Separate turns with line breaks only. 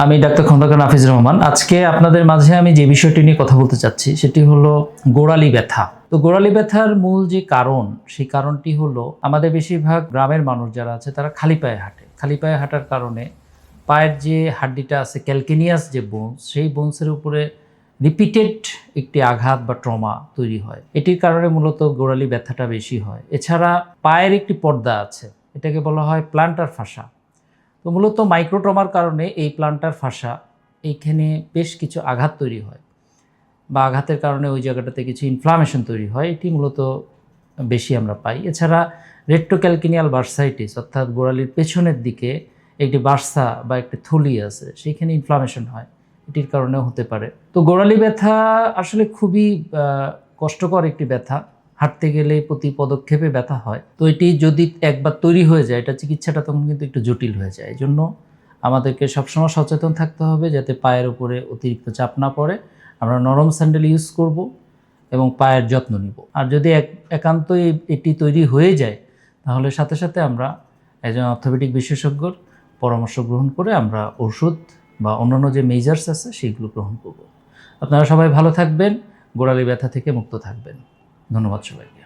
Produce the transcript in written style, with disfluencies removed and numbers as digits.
আমি ডাক্তার খন্দকার নাফিজুর রহমান। আজকে আপনাদের মাঝে আমি যে বিষয়টি নিয়ে কথা বলতে চাচ্ছি সেটি হলো গোড়ালি ব্যথা। তো গোড়ালি ব্যথার মূল যে কারণ, সেই কারণটি হলো আমাদের বেশিরভাগ গ্রামের মানুষ যারা আছে তারা খালি পায়ে হাঁটে। খালি পায়ে হাঁটার কারণে পায়ের যে হাড্ডিটা আছে, ক্যালকেনিয়াস যে বোনস, সেই বোনসের উপরে রিপিটেড একটি আঘাত বা ট্রমা তৈরি হয়। এটির কারণে মূলত গোড়ালি ব্যথাটা বেশি হয়। এছাড়া পায়ের একটি পর্দা আছে, এটাকে বলা হয় প্লান্টার ফাসা। তো মূলত মাইক্রোট্রমার কারণে এই প্লান্টার ফাসা এইখানে বেশ কিছু আঘাত তৈরি হয় বা আঘাতের কারণে ওই জায়গাটাতে কিছু ইনফ্লামেশন তৈরি হয়, এটি মূলত বেশি আমরা পাই। এছাড়া রেট্রোক্যালকিনিয়াল বার্সাইটিস, অর্থাৎ গোড়ালির পেছনের দিকে একটি বার্সা বা একটি থলি আছে, সেইখানে ইনফ্লামেশন হয়, এটির কারণেও হতে পারে। তো গোড়ালি ব্যথা আসলে খুবই কষ্টকর একটি ব্যথা। হাঁটতে গেলে প্রতি পদক্ষেপে ব্যথা হয়। তো এটি যদি একবার তৈরি হয়ে যায়, এটা চিকিৎসাটা তখন কিন্তু একটু জটিল হয়ে যায়। এই জন্য আমাদেরকে সবসময় সচেতন থাকতে হবে যাতে পায়ের উপরে অতিরিক্ত চাপ না পড়ে। আমরা নরম স্যান্ডেল ইউজ করব এবং পায়ের যত্ন নিব। আর যদি একান্তই এটি তৈরি হয়ে যায়, তাহলে সাথে সাথে আমরা একজন অর্থোপেডিক বিশেষজ্ঞর পরামর্শ গ্রহণ করে আমরা ওষুধ বা অন্যান্য যে মেজার্স আছে সেগুলো গ্রহণ করব। আপনারা সবাই ভালো থাকবেন, গোড়ালি ব্যথা থেকে মুক্ত থাকবেন। ধন্যবাদ সবাইকে।